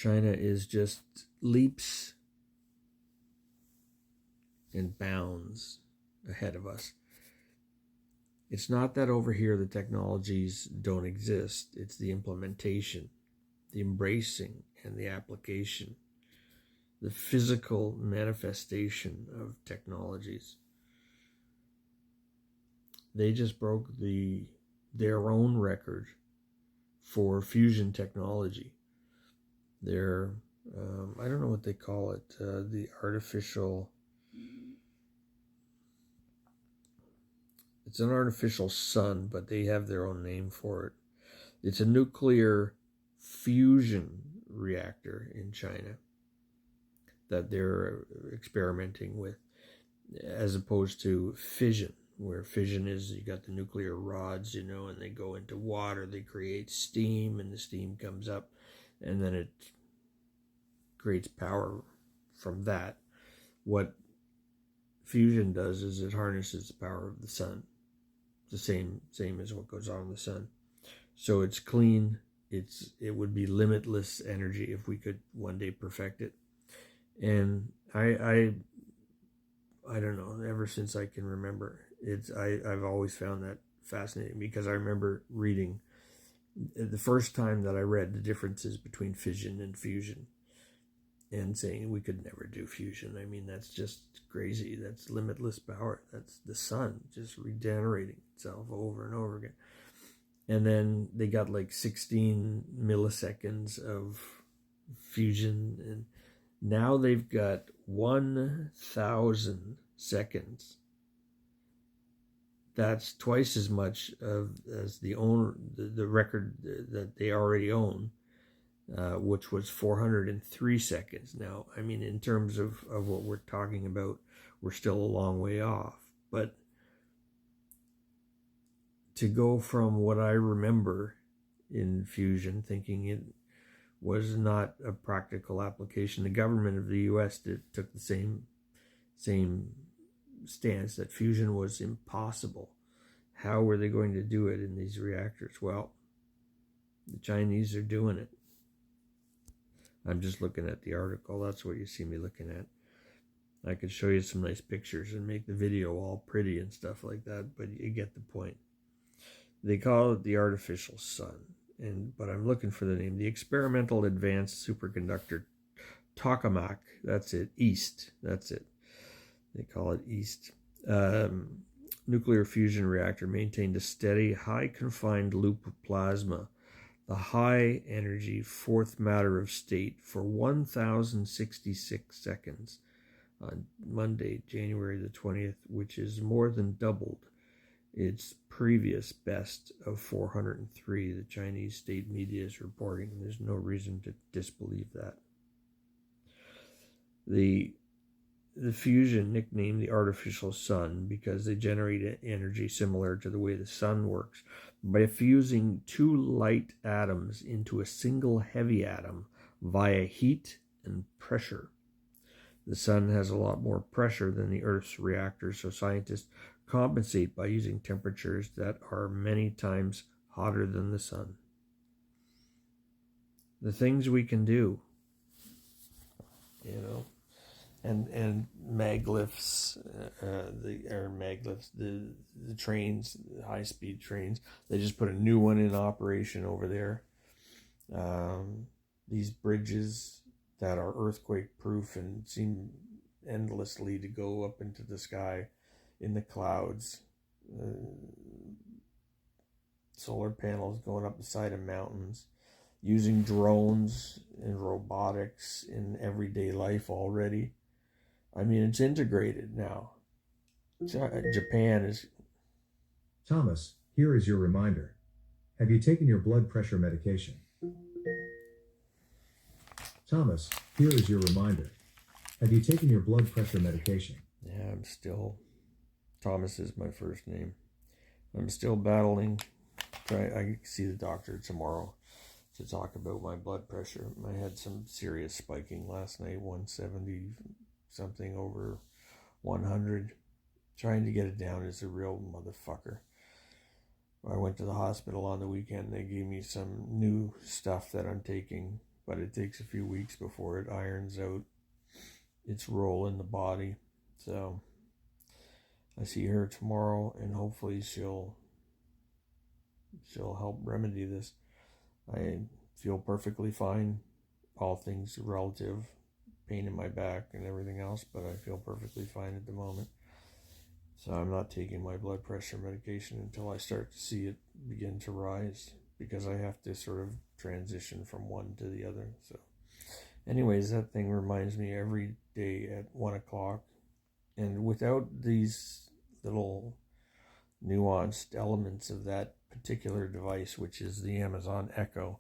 China is just leaps and bounds ahead of us. It's not that over here the technologies don't exist. It's the implementation, the embracing, and the application, the physical manifestation of technologies. They just broke their own record for fusion technology. Their, I don't know what they call it, the artificial, it's an artificial sun, but they have their own name for it. It's a nuclear fusion reactor in China that they're experimenting with, as opposed to fission, where fission is you got the nuclear rods, and they go into water, they create steam, and the steam comes up, and then it creates power from that. What fusion does is it harnesses the power of the sun. It's the same as what goes on in the sun. So it's clean. It would be limitless energy if we could one day perfect it. And I don't know, ever since I can remember, I've always found that fascinating, because I remember reading the first time that I read the differences between fission and fusion and saying we could never do fusion. I mean, that's just crazy. That's limitless power. That's the sun just regenerating itself over and over again. And then they got like 16 milliseconds of fusion, and now they've got 1,000 seconds. That's twice as much as the record that they already own, which was 403 seconds. Now, I mean, in terms of what we're talking about, we're still a long way off. But to go from what I remember in fusion, thinking it was not a practical application, the government of the U.S. took the same stance that fusion was impossible. How were they going to do it in these reactors? Well, the Chinese are doing it. I'm just looking at the article. That's what you see me looking at. I could show you some nice pictures and make the video all pretty and stuff like that, but you get the point. They call it the artificial sun, but I'm looking for the name. The Experimental Advanced Superconductor Tokamak. That's it. East. That's it. They call it East. Nuclear fusion reactor maintained a steady, high confined loop of plasma, the high energy fourth matter of state, for 1,066 seconds on Monday, January the 20th, which is more than doubled its previous best of 403, the Chinese state media is reporting. There's no reason to disbelieve that. The fusion, nicknamed the artificial sun, because they generate energy similar to the way the sun works, by fusing two light atoms into a single heavy atom via heat and pressure. The sun has a lot more pressure than the Earth's reactor, so scientists compensate by using temperatures that are many times hotter than the sun. The things we can do, and maglifts, the trains, the high-speed trains. They just put a new one in operation over there. These bridges that are earthquake-proof and seem endlessly to go up into the sky in the clouds. Solar panels going up the side of mountains. Using drones and robotics in everyday life already. I mean, it's integrated now. Japan is... Thomas, here is your reminder. Have you taken your blood pressure medication? Thomas, here is your reminder. Have you taken your blood pressure medication? Yeah, I'm still... Thomas is my first name. I'm still battling. I see the doctor tomorrow to talk about my blood pressure. I had some serious spiking last night, 170 something over 100. Trying to get it down is a real motherfucker. I went to the hospital on the weekend. They gave me some new stuff that I'm taking but it takes a few weeks before it irons out its role in the body. So I see her tomorrow, and hopefully she'll help remedy this. I feel perfectly fine, all things relative, pain in my back and everything else, but I feel perfectly fine at the moment. So I'm not taking my blood pressure medication until I start to see it begin to rise, because I have to sort of transition from one to the other. So anyways, that thing reminds me every day at 1 o'clock. And without these little nuanced elements of that particular device, which is the Amazon Echo,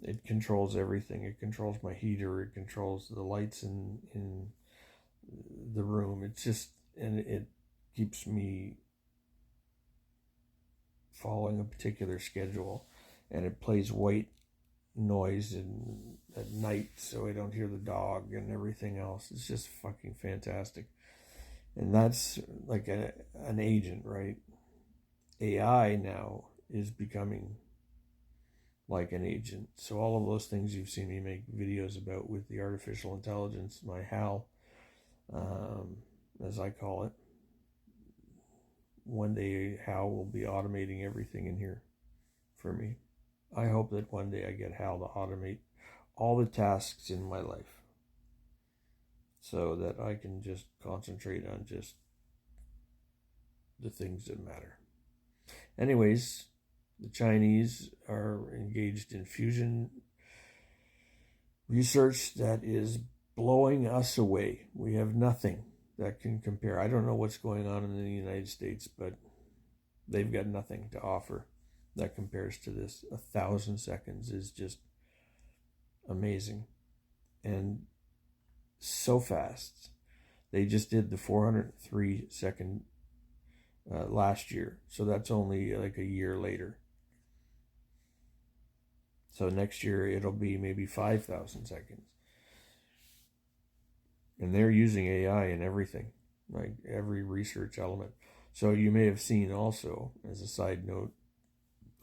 it controls everything. It controls my heater. It controls the lights in the room. It's just, and it keeps me following a particular schedule. And it plays white noise at night, so I don't hear the dog and everything else. It's just fucking fantastic. And that's like an agent, right? AI now is becoming like an agent. So all of those things you've seen me make videos about with the artificial intelligence, my HAL, as I call it, one day HAL will be automating everything in here for me. I hope that one day I get HAL to automate all the tasks in my life so that I can just concentrate on just the things that matter. Anyways, the Chinese are engaged in fusion research that is blowing us away. We have nothing that can compare. I don't know what's going on in the United States, but they've got nothing to offer that compares to this. 1,000 seconds is just amazing. And so fast. They just did the 403 second last year. So that's only like a year later. So next year it'll be maybe 5,000 seconds. And they're using AI in everything, like every research element. So you may have seen also, as a side note,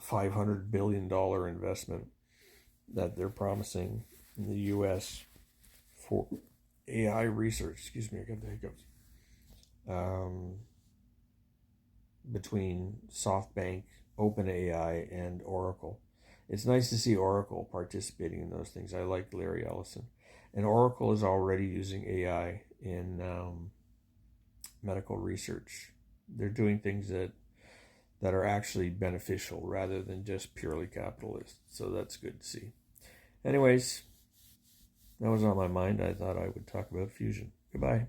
$500 billion investment that they're promising in the U.S. for AI research. Excuse me, I got the hiccups. Between SoftBank, OpenAI, and Oracle. It's nice to see Oracle participating in those things. I like Larry Ellison. And Oracle is already using AI in medical research. They're doing things that are actually beneficial rather than just purely capitalist. So that's good to see. Anyways, that was on my mind. I thought I would talk about fusion. Goodbye.